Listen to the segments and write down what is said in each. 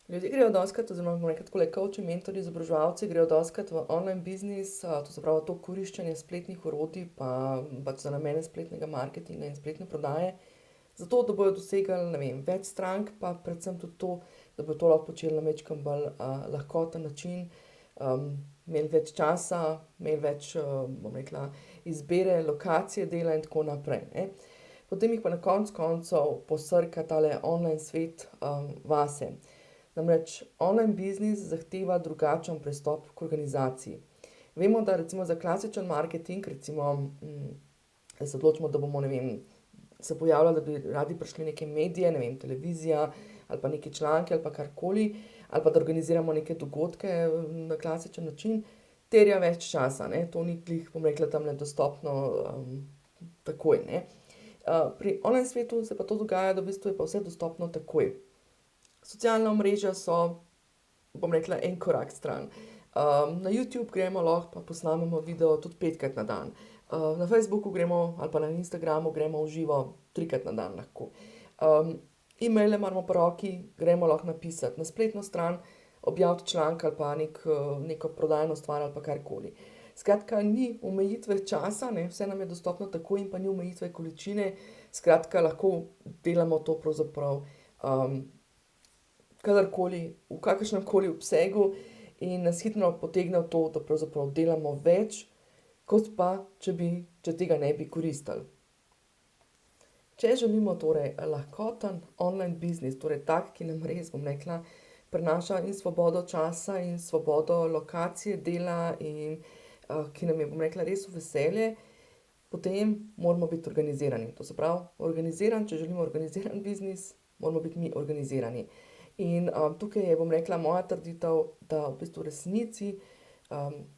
Ljudje grejo dostikrat, oziroma bomo rekli takole, coachi, mentorji, izobraževalci grejo dostikrat v online biznis, to se pravi to koriščenje spletnih orodij, pa pač za namene spletnega marketinga in spletne prodaje, zato da bojo dosegli, ne vem, več strank, pa predvsem tudi to, da bojo to lahko počeli na majčkeno bolj lahkoten način, imeli več časa, imeli več, bom rekla, izbire, lokacije dela in tako naprej, ne. Potem jih pa na koncu koncev posrka tale online svet vase. Namreč online biznis zahteva drugačen pristop k organizaciji. Vemo, da recimo za klasičen marketing, recimo, da se odločimo, da bomo, ne vem, se pojavljali, da bi radi prišli neke medije, ne vem, televizija ali pa neki članki ali pa karkoli, ali pa da organiziramo neke dogodke na klasičen način, terja več časa, ne. To ni glih, bom rekla, tamle dostopno takoj, ne. Pri online svetu se pa to dogaja, da v bistvu je pa vse dostopno takoj. Socialna omrežja so, bom rekla, en korak stran. Na YouTube gremo lahko pa posnamemo video tudi 5-krat na dan. Na Facebooku gremo ali pa na Instagramu gremo v živo 3-krat na dan lahko. E-maile imamo po roki, gremo lahko napisati na spletno stran, objaviti članek ali pa neko prodajno stvar ali pa karkoli. Skratka, ni omejitve časa, ne, vse nam je dostopno takoj in pa ni omejitve količine, skratka, lahko delamo to pravzaprav kadarkoli, v kakršnemkoli obsegu in nas hitro potegne v to, da pravzaprav delamo več, kot pa, če tega ne bi koristili. Če želimo torej lahkoten online biznis, torej tak, ki nam res, bom rekla, prinaša in svobodo časa in svobodo lokacije dela in ki nam je, bom rekla, res v veselje, potem moramo biti organizirani. To se pravi, če želimo organiziran biznis, moramo biti mi organizirani. In tukaj je, bom rekla, moja trditev, da v bistvu v resnici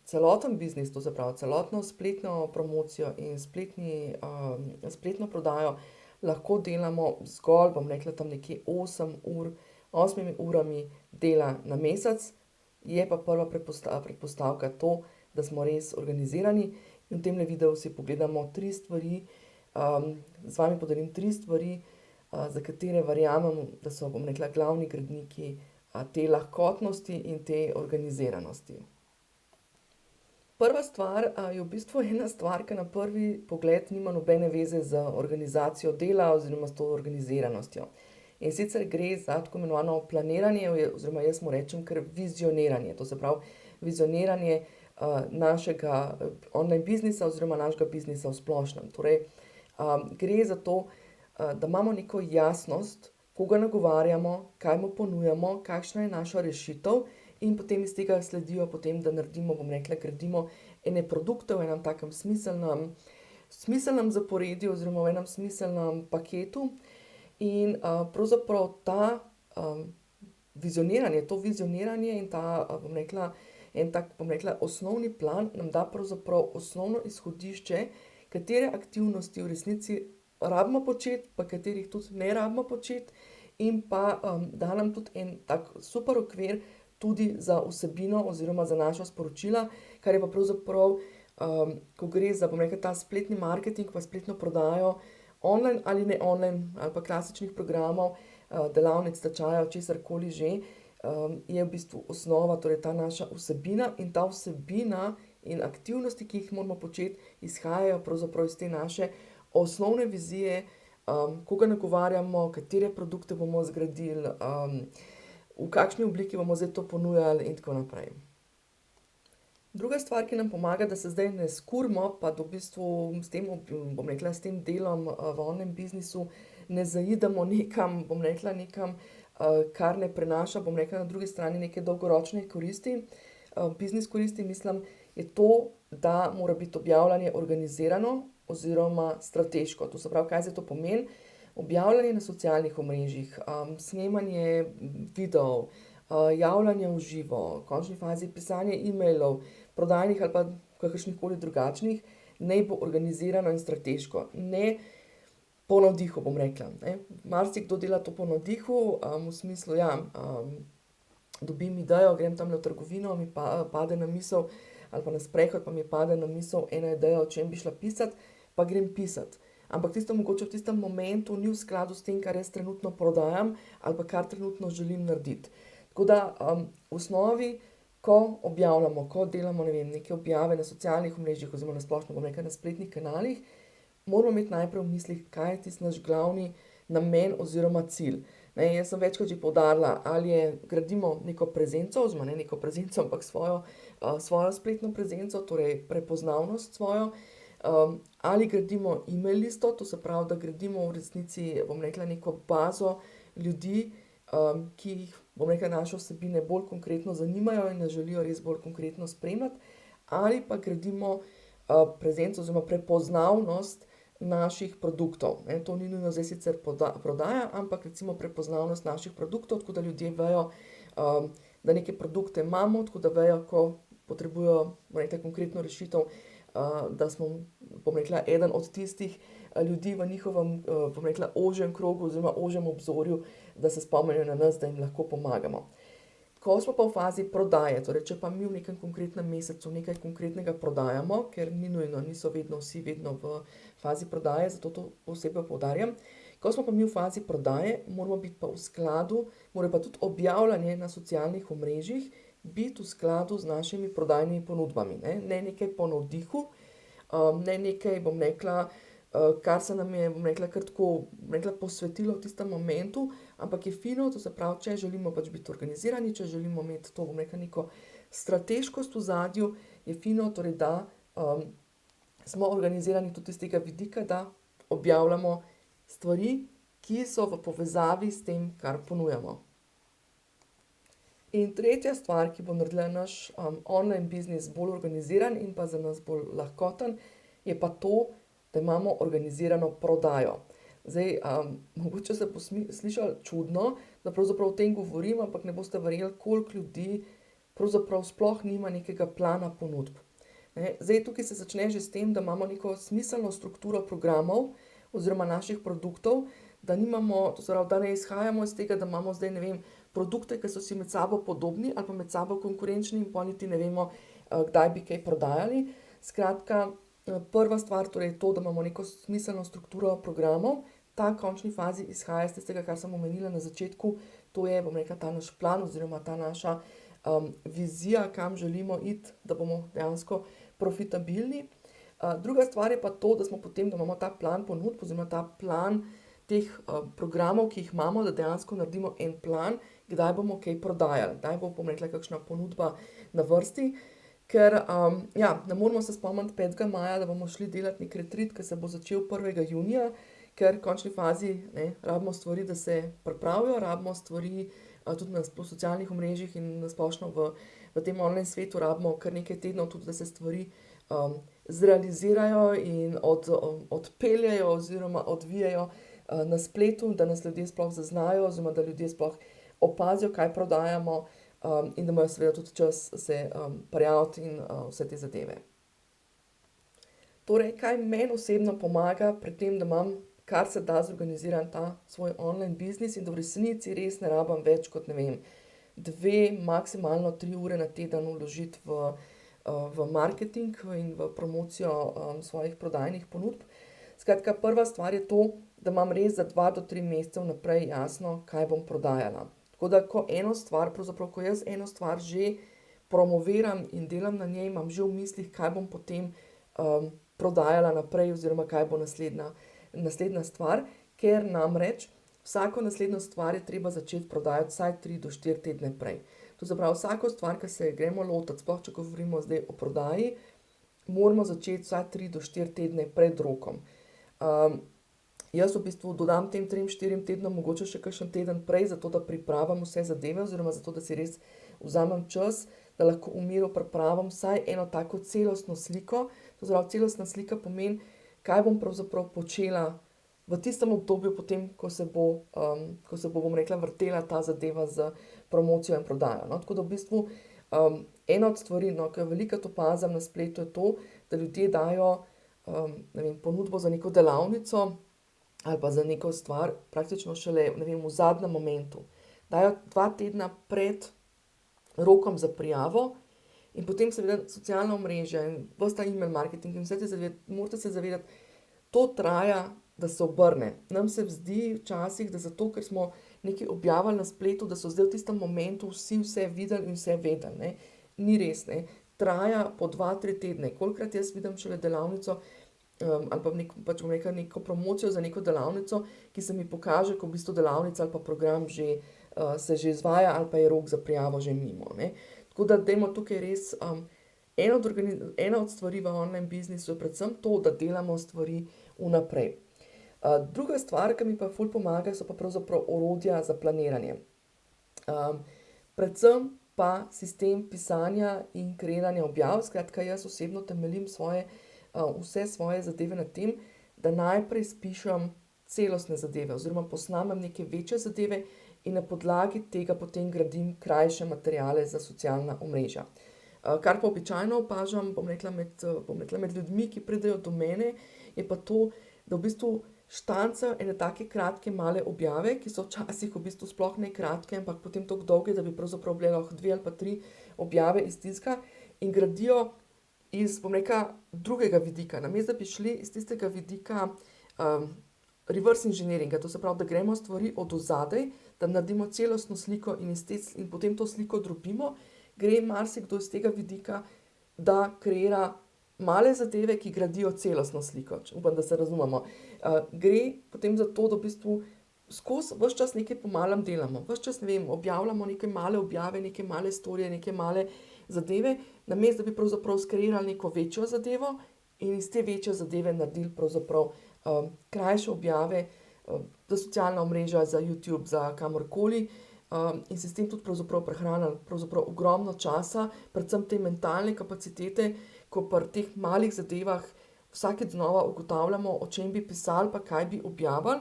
celoten biznis, to se pravi celotno spletno promocijo in spletno prodajo lahko delamo zgolj, bom rekla, tam nekje 8 urami dela na mesec, je pa prva predpostavka to, da smo res organizirani in v temle videu si pogledamo 3 stvari, z vami podelim 3 stvari, za katere verjamem, da so, bom rekla, glavni gradniki te lahkotnosti in te organiziranosti. Prva stvar je v bistvu ena stvar, ki na prvi pogled nima nobene veze z organizacijo dela oziroma s to organiziranostjo. In sicer gre za tako imenovano planiranje oziroma jaz mu rečem kar vizioniranje, to se pravi vizioniranje našega online biznisa oziroma našega biznisa v splošnem. Torej, gre za to, da imamo neko jasnost, koga nagovarjamo, kaj mu ponujamo, kakšna je naša rešitev in potem iz tega sledijo potem, da naredimo, bom rekla, gradimo ene produkte v enem takem smiselnem zaporedju oziroma v enem smiselnem paketu. In pravzaprav to vizioniranje in ta, bom rekla, en tak, bom rekla, osnovni plan nam da pravzaprav osnovno izhodišče, katere aktivnosti v resnici rabimo početi, pa katerih tudi ne rabimo početi, in pa da nam tudi en tak super okvir tudi za vsebino oziroma za naša sporočila, kar je pa pravzaprav, ko gre za, bom rekla, ta spletni marketing pa spletno prodajo, online ali ne online, ali pa klasičnih programov, delavnic, tečajev, česarkoli že, je v bistvu osnova, torej ta naša vsebina in ta vsebina in aktivnosti, ki jih moramo početi, izhajajo pravzaprav iz te naše osnovne vizije, koga nagovarjamo, katere produkte bomo zgradili, v kakšni obliki bomo zdaj to ponujali in tako naprej. Druga stvar, ki nam pomaga, da se zdaj ne skurimo, pa da v bistvu s tem, bom rekla, s tem delom v online biznisu ne zaidemo nekam, bom rekla, nekam, kar ne prinaša, bom rekla, na drugi strani neke dolgoročne koristi, biznis koristi, mislim, je to, da mora biti objavljanje organizirano oziroma strateško. To se pravi, kaj zdaj to pomeni? Objavljanje na socialnih omrežjih, snemanje videov, javljanje v živo, v končni fazi pisanje e-mailov, prodajnih ali pa kakršnihkoli drugačnih, naj bo organizirano in strateško. Ne po navdihu, bom rekla, ne. Marsikdo dela to po navdihu, v smislu, ja, dobim idejo, grem tamle v trgovino, mi pade na misel, ali pa na sprehod, pa mi pade na misel ena ideja, o čem bi šla pisati, pa grem pisat. Ampak tisto mogoče v tistem momentu ni v skladu s tem, kar jaz trenutno prodajam ali pa kar trenutno želim narediti. Tako da v osnovi, ko objavljamo, ko delamo, ne vem, neke objave na socialnih omrežjih oziroma na splošno, bom rekla, na spletnih kanalih, moramo imeti najprej v mislih, kaj je tisti naš glavni namen oziroma cilj. Ne, jaz sem večkrat že poudarila, ali gradimo neko prezenco, oziroma ne neko prezenco, ampak svojo spletno prezenco, torej prepoznavnost svojo, ali gradimo e-mail listo, to se pravi, da gradimo v resnici, bom rekla, neko bazo ljudi, ki jih, bom rekla, naše vsebine bolj konkretno zanimajo in nas želijo res bolj konkretno spremljati, ali pa gradimo prezenco oziroma prepoznavnost naših produktov. Ne, to ni nujno zdaj sicer prodaja, ampak recimo prepoznavnost naših produktov, tako da ljudje vejo, da neke produkte imamo, tako da vejo, ko potrebujejo, bom rekla, konkretno rešitev, da smo, bom rekla, eden od tistih ljudi v njihovem, bom rekla, ožjem krogu oziroma ožjem obzorju, da se spomnijo na nas, da jim lahko pomagamo. Ko smo pa v fazi prodaje, torej če pa mi v nekem konkretnem mesecu nekaj konkretnega prodajamo, ker ni nujno, niso vedno vsi vedno v fazi prodaje, zato to posebej poudarjam. Ko smo pa mi v fazi prodaje, moramo biti pa v skladu, mora pa tudi objavljanje na socialnih omrežjih biti v skladu z našimi prodajnimi ponudbami. Ne nekaj po navdihu, ne nekaj, bom rekla, kar se nam je, bom rekla, kar tako, bom rekla, posvetilo v tistem momentu, ampak je fino, to se pravi, če želimo pač biti organizirani, če želimo imeti to, bom rekla, neko strateškost v ozadju, je fino, torej, da smo organizirani tudi iz tega vidika, da objavljamo stvari, ki so v povezavi s tem, kar ponujamo. In tretja stvar, ki bo naredila naš online biznis bolj organiziran in pa za nas bolj lahkoten, je pa to, da imamo organizirano prodajo. Zdaj, mogoče se bo slišalo čudno, da pravzaprav o tem govorim, ampak ne boste verjeli, koliko ljudi pravzaprav sploh nima nekega plana ponudb. Zdaj, tukaj se začne že s tem, da imamo neko smiselno strukturo programov oziroma naših produktov, da nimamo, to se pravi, da ne izhajamo iz tega, da imamo zdaj, ne vem, produkte, ki so si med sabo podobni ali pa med sabo konkurenčni in pol niti ne vemo, kdaj bi kaj prodajali. Skratka, prva stvar torej je to, da imamo neko smiselno strukturo programov. Ta v končni fazi izhaja iz tistega, kar sem omenila na začetku, to je, bom rekla, ta naš plan oziroma ta naša vizija, kam želimo iti, da bomo dejansko profitabilni. Druga stvar je pa to, da smo potem, da imamo ta plan ponudb oziroma ta plan teh programov, ki jih imamo, da dejansko naredimo en plan, kdaj bomo kaj prodajali, kdaj bo, bom rekla, kakšna ponudba na vrsti. Ker, ja, ne moramo se spomniti 5. maja, da bomo šli delati neki retreat, ki se bo začel 1. junija, ker v končni fazi, ne, rabimo stvari, da se pripravijo, rabimo stvari tudi na socialnih omrežjih in na splošno v tem online svetu rabimo kar nekaj tednov tudi, da se stvari zrealizirajo in odpeljejo oziroma odvijejo na spletu, da nas ljudje sploh zaznajo oziroma da ljudje sploh opazijo, kaj prodajamo, in da imajo seveda tudi čas se prijaviti in vse te zadeve. Torej, kaj meni osebno pomaga pri tem, da imam kar se da zorganiziran ta svoj online biznis in da v resnici res ne rabim več kot, ne vem, 2, maksimalno 3 ure na teden vložiti v marketing in v promocijo svojih prodajnih ponudb. Skratka, prva stvar je to, da imam res za 2 do 3 mesece vnaprej jasno, kaj bom prodajala. Tako da, ko jaz eno stvar že promoviram in delam na njej, imam že v mislih, kaj bom potem prodajala naprej oziroma kaj bo naslednja stvar, ker namreč vsako naslednjo stvar je treba začeti prodajati vsaj 3 do 4 tedne prej. To se pravi, vsako stvar, ki se gremo lotiti, sploh če govorimo zdaj o prodaji, moramo začeti vsaj 3 do 4 tedne pred rokom. Jaz v bistvu dodam tem 3-4 tednom mogoče še kakšen teden prej, zato da pripravim vse zadeve oziroma zato, da si res vzamem čas, da lahko v miru pripravim vsaj eno tako celostno sliko. To se pravi, celostna slika pomeni, kaj bom pravzaprav počela v tistem obdobju potem, ko se bo, bom rekla, vrtela ta zadeva z promocijo in prodajo, no. Tako da v bistvu ena od stvari, no, ki jo velikokrat opazim na spletu, je to, da ljudje dajo, ne vem, ponudbo za neko delavnico ali pa za neko stvar praktično šele, ne vem, v zadnjem momentu. Dajo 2 tedna pred rokom za prijavo in potem seveda socialna omrežja in ves ta email marketing in vse te zadeve, morate se zavedati, to traja, da se obrne. Nam se zdi včasih, da zato, ker smo nekaj objavili na spletu, da so zdaj v tistem momentu vsi vse videli in vse vedeli, ne. Ni res, ne. Traja po 2-3 tedne. Kolikokrat jaz vidim šele delavnico, ali pa pač bom rekla, neko promocijo za neko delavnico, ki se mi pokaže, ko v bistvu delavnica ali pa program že, se že izvaja ali pa je rok za prijavo že mimo, ne. Tako da dajmo tukaj res, ena od stvari v online biznisu je predvsem to, da delamo stvari vnaprej. Druga stvar, ki mi pa ful pomaga, so pa pravzaprav orodja za planiranje. Predvsem pa sistem pisanja in kreiranja objav. Skratka, jaz osebno temeljim vse svoje zadeve na tem, da najprej spišem celostne zadeve oziroma posnamem neke večje zadeve in na podlagi tega potem gradim krajše materiale za socialna omrežja. Kar pa običajno opažam, bom rekla med ljudmi, ki pridejo do mene, je pa to, da v bistvu štancajo ene take kratke male objave, ki so včasih v bistvu sploh ne kratke, ampak potem toliko dolge, da bi pravzaprav bile lahko 2 ali pa 3 objave iz tiska in gradijo iz, bom rekla, drugega vidika. Namesto da bi šli iz tistega vidika reverse engineeringa, to se pravi, da gremo stvari od ozadaj, da naredimo celostno sliko in potem to sliko drobimo, gre marsikdo iz tega vidika, da kreira male zadeve, ki gradijo celostno sliko. Upam, da se razumemo. Gre potem za to, da v bistvu skozi ves čas nekaj po malem delamo. Ves čas, ne vem, objavljamo neke male objave, neke male storije, neke male zadeve, namesto da bi pravzaprav skreirali neko večjo zadevo in iz te večje zadeve naredili pravzaprav krajše objave za socialna omrežja, za YouTube, za kamorkoli, in se s tem tudi pravzaprav prehranili pravzaprav ogromno časa, predvsem te mentalne kapacitete, ko pri teh malih zadevah vsakeč znova ugotavljamo, o čem bi pisali pa kaj bi objavili,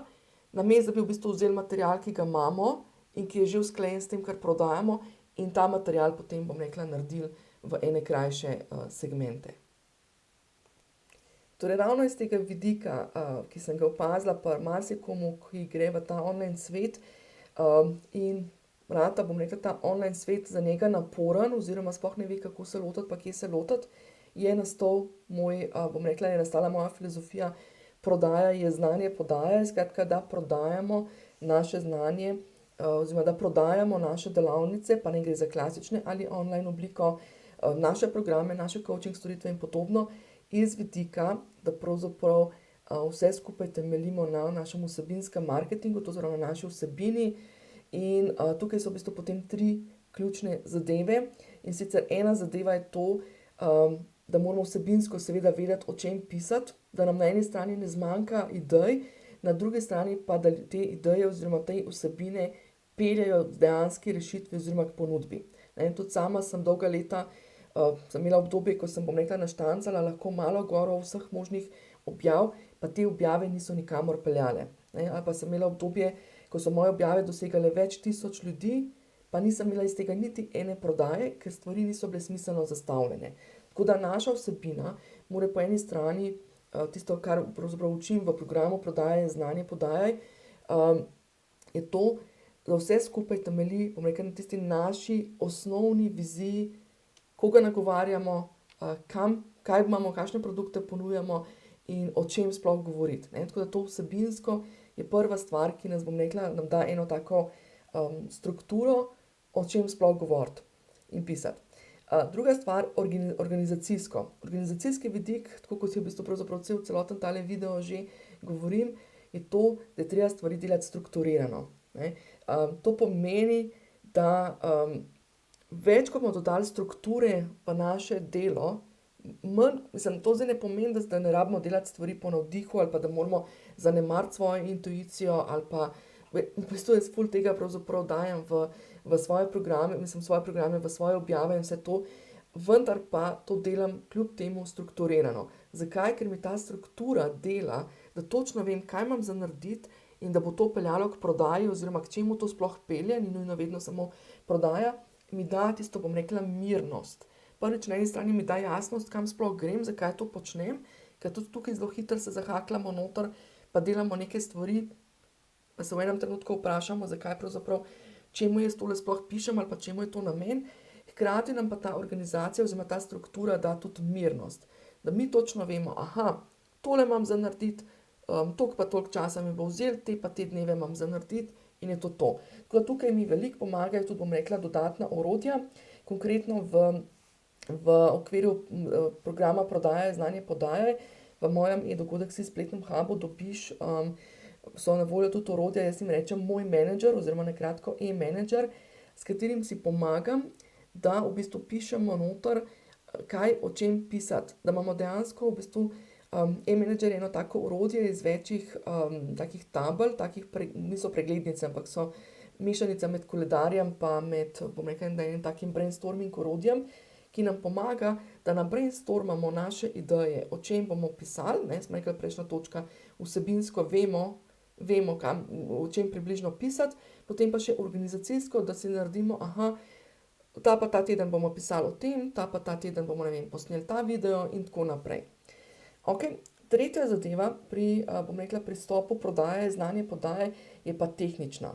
namesto da bi v bistvu vzeli material, ki ga imamo in ki je že usklajen s tem, kar prodajamo, in ta material potem, bom rekla, naredili v ene krajše segmente. Torej ravno iz tega vidika, ki sem ga opazila pri marsikomu, ki gre v ta online svet, in rata, bom rekla, ta online svet za njega naporen oziroma sploh ne ve, kako se lotiti pa kje se lotiti, je nastal bom rekla, je nastala moja filozofija prodaja je znanje podaja. Skratka, da prodajamo naše znanje, oziroma da prodajamo naše delavnice, pa ne gre za klasične ali online obliko, naše programe, naše coaching storitve in podobno, iz vidika, da pravzaprav vse skupaj temeljimo na našem vsebinskem marketingu, to oziroma na naši vsebini. In tukaj so v bistvu potem 3 ključne zadeve. In sicer ena zadeva je to, da moramo vsebinsko seveda vedeti, o čem pisati, da nam na eni strani ne zmanjka idej, na drugi strani pa, da te ideje oziroma te vsebine peljejo dejanske rešitve oziroma k ponudbi. Ne, tudi sama sem dolga leta, sem imela obdobje, ko sem, bom rekla, naštancala lahko malo gor vseh možnih objav, pa te objave niso nikamor peljale. Ne, ali pa sem imela obdobje, ko so moje objave dosegale več tisoč ljudi, pa nisem imela iz tega niti ene prodaje, ker stvari niso bile smiselno zastavljene. Tako da naša vsebina mora po eni strani, tisto, kar pravzaprav učim v programu Prodaja znanje podajaj, je to, da vse skupaj temelji, bom rekla, na tisti naši osnovni viziji, koga nagovarjamo, kaj imamo, kakšne produkte ponujamo in o čem sploh govoriti, ne. Tako da to vsebinsko je prva stvar, ki nas, bom rekla, nam da eno tako strukturo, o čem sploh govoriti in pisati. Druga stvar, organizacijsko. Organizacijski vidik, tako kot je v bistvu pravzaprav celoten tale video že govorim, je to, da je treba stvari delati strukturirano, ne. To pomeni, da več, ko bomo dodali strukture v naše delo, to zdaj ne pomeni, da ne rabimo delati stvari po navdihu ali pa da moramo zanemariti svojo intuicijo ali pa, v bistvu jaz ful tega pravzaprav dajem v svoje programe, v svoje objave in vse to, vendar pa to delam kljub temu strukturirano. Zakaj? Ker mi ta struktura dela, da točno vem, kaj imam za narediti in da bo to peljalo k prodaji oziroma k čemu to sploh pelje, ni nujno vedno samo prodaja, mi da tisto, bom rekla, mirnost. Prvič, na eni strani mi da jasnost, kam sploh grem, zakaj to počnem, ker tudi tukaj zelo hitro se zahakljamo noter, pa delamo neke stvari, pa se v enem trenutku vprašamo, zakaj pravzaprav, čemu jaz tole sploh pišem ali pa čemu je to namen. Hkrati nam pa ta organizacija oziroma ta struktura da tudi mirnost. Da mi točno vemo, tole imam za narediti, toliko pa toliko časa mi bo vzelo, te pa te dneve imam za narediti in je to to. Tako da tukaj mi veliko pomagajo tudi, bom rekla, dodatna orodja, konkretno v okviru programa prodaje, znanje podaje, v mojem e-dogodek-si spletnem hubu dobiš, so na voljo tudi orodja, jaz jim rečem moj menedžer oziroma na kratko e-menedžer, s katerim si pomagam, da v bistvu pišemo noter, kaj o čem pisati, da imamo dejansko v bistvu e-menedžer je eno tako orodje iz večjih takih tabel, niso preglednice, ampak so mešanica med koledarjem pa med, bom rekla, enim takim brainstorming orodjem, ki nam pomaga, da nabrainstormamo naše ideje, o čem bomo pisali, ne, smo rekli prejšnja točka, vsebinsko vemo kam, o čem približno pisati, potem pa še organizacijsko, da si naredimo, ta pa ta teden bomo pisali o tem, ta pa ta teden bomo, ne vem, posneli ta video in tako naprej. Okej, tretja zadeva pri, bom rekla, pristopu prodaje, znanje podaje, je pa tehnična.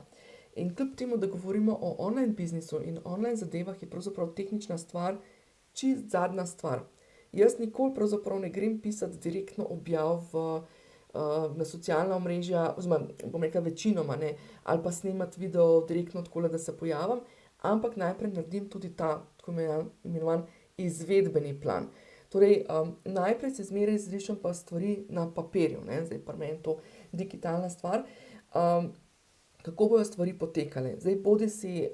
In kljub temu, da govorimo o online biznisu in online zadevah, je pravzaprav tehnična stvar čisto zadnja stvar. Jaz nikoli pravzaprav ne grem pisati direktno objav na socialna omrežja, oziroma, bom rekla, večinoma, ne, ali pa snemati video direktno takole, da se pojavim, ampak najprej naredim tudi ta tako imenovan izvedbeni plan. Torej, najprej si zmeraj zrišem pa stvari na papirju, ne, zdaj pri meni je to digitalna stvar, kako bojo stvari potekale. Zdaj bodisi,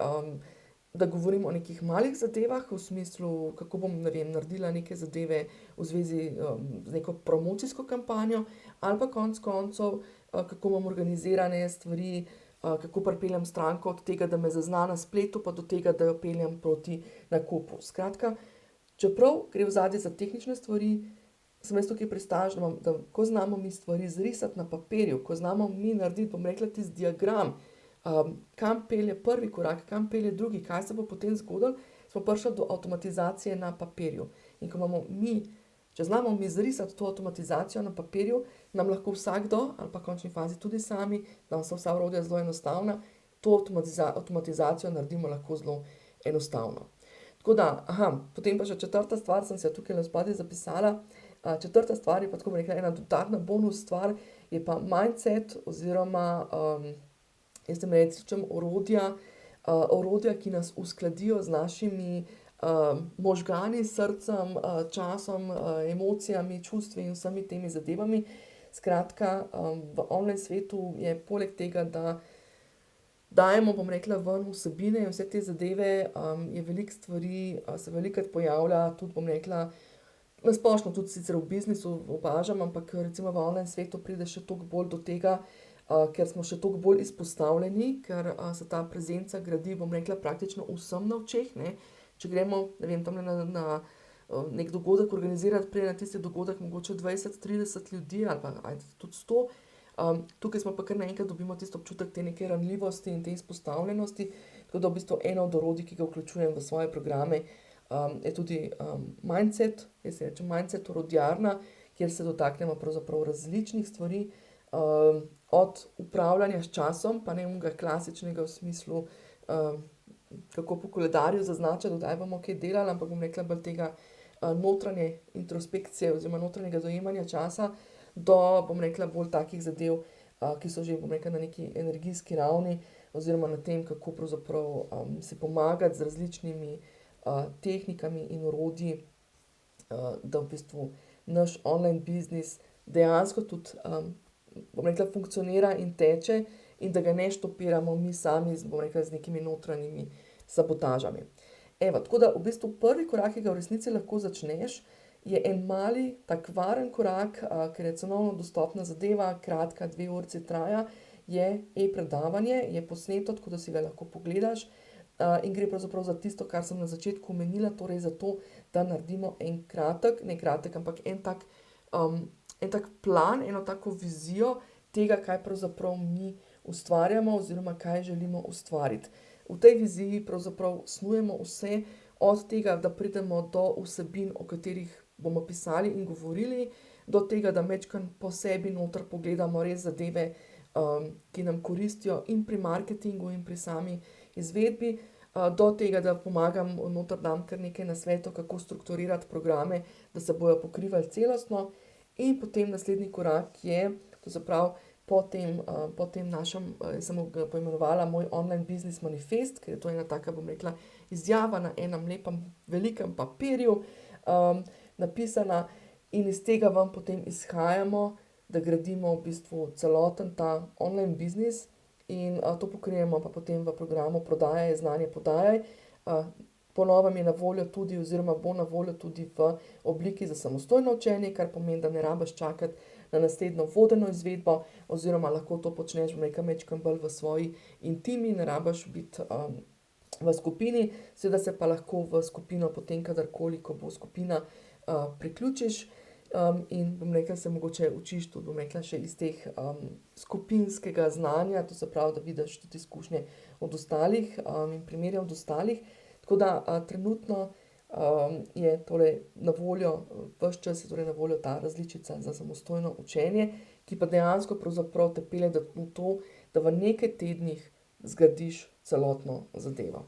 da govorim o nekih malih zadevah, v smislu, kako bom, ne vem, naredila neke zadeve v zvezi z neko promocijsko kampanjo, ali pa konec koncev, kako imam organizirane stvari, kako pripeljem stranko od tega, da me zazna na spletu, pa do tega, da jo peljem proti nakupu. Skratka, čeprav gre ozadje za tehnične stvari, sem jaz tukaj pristaš, da ko znamo mi stvari zrisati na papirju, ko znamo mi narediti, bom rekla, tisti diagram, kam pelje prvi korak, kam pelje drugi, kaj se bo potem zgodilo, smo prišli do avtomatizacije na papirju. In ko imamo mi, če znamo mi zrisati to avtomatizacijo na papirju, nam lahko vsakdo, ali pa v končni fazi tudi sami, da so vsa orodja zelo enostavna, to avtomatizacijo naredimo lahko zelo enostavno. Tako da, potem pa še četrta stvar, sem se tukaj spodaj zapisala, četrta stvar je pa, tako bom rekla, ena dodatna bonus stvar, je pa mindset oziroma, jaz tem rečem orodja, ki nas uskladijo z našimi možgani, srcem, časom, emocijami, čustvi in vsemi temi zadevami. Skratka, v online svetu je poleg tega, da dajemo, bom rekla, ven vsebine in vse te zadeve, je veliko stvari, se velikokrat pojavlja, tudi, bom rekla, na splošno tudi sicer v biznisu opažam, ampak recimo v online svetu pride še toliko bolj do tega, ker smo še toliko bolj izpostavljeni, ker se ta prezenca gradi, bom rekla, praktično vsem na očeh, ne. Če gremo, ne vem, tamle na neki dogodek organizirati, pride na tisti dogodek mogoče 20-30 ljudi ali pa tudi 100, tukaj smo pa kar naenkrat dobimo tisti občutek te neke ranljivosti in te izpostavljenosti, tako da v bistvu eno od orodij, ki ga vključujem v svoje programe, je tudi mindset, jaz rečem mindset orodjarna, kjer se dotaknemo pravzaprav različnih stvari, od upravljanja s časom, pa ne onega klasičnega v smislu, kako po koledarju zaznačiti, kdaj bomo kaj delali, ampak bom rekla bolj tega notranje introspekcije oziroma notranjega dojemanja časa, do, bom rekla, bolj takih zadev, ki so že, bom rekla, na neki energijski ravni oziroma na tem, kako pravzaprav si pomagati z različnimi tehnikami in orodji, da v bistvu naš online biznis dejansko tudi, bom rekla, funkcionira in teče in da ga ne štopiramo mi sami, bom rekla, z nekimi notranjimi sabotažami. Evo, tako da v bistvu prvi korak, ki ga v resnici lahko začneš, je en mali, tak varen korak, ker je cenovno dostopna zadeva, kratka, 2 urici traja, je e-predavanje, je posneto, tako da si ga lahko pogledaš, in gre pravzaprav za tisto, kar sem na začetku omenila, torej za to, da naredimo en kratek, ne kratek, ampak en tak plan, eno tako vizijo tega, kaj pravzaprav mi ustvarjamo oziroma kaj želimo ustvariti. V tej viziji pravzaprav snujemo vse od tega, da pridemo do vsebin, o katerih bomo pisali in govorili, do tega, da majčkeno po sebi noter pogledamo res zadeve, ki nam koristijo in pri marketingu in pri sami izvedbi, do tega, da pomagam, noter dam kar nekaj nasvetov, kako strukturirati programe, da se bojo pokrivali celostno, in potem naslednji korak je, to se pravi, po tem našem, sem ga poimenovala moj online business manifest, ker je to ena taka, bom rekla, izjava na enem lepem, velikem papirju, napisana, in iz tega vam potem izhajamo, da gradimo v bistvu celoten ta online biznis in to pokrijemo pa potem v programu Prodajaj znanje podajaj. Po novem je na voljo tudi oziroma bo na voljo tudi v obliki za samostojno učenje, kar pomeni, da ne rabiš čakati na naslednjo vodeno izvedbo oziroma lahko to počneš, bom rekla, majčkeno bolj v svoji intimi, ne rabiš biti v skupini, seveda se pa lahko v skupino potem kadarkoli, ko bo skupina, priključiš, in bom rekla, se mogoče učiš tudi, bom rekla, še iz teh skupinskega znanja, to se pravi, da vidiš tudi izkušnje od ostalih, in primerje od ostalih. Tako da trenutno je torej na voljo, ves čas je torej na voljo ta različica za samostojno učenje, ki pa dejansko pravzaprav te pelje v to, da v nekaj tednih zgradiš celotno zadevo.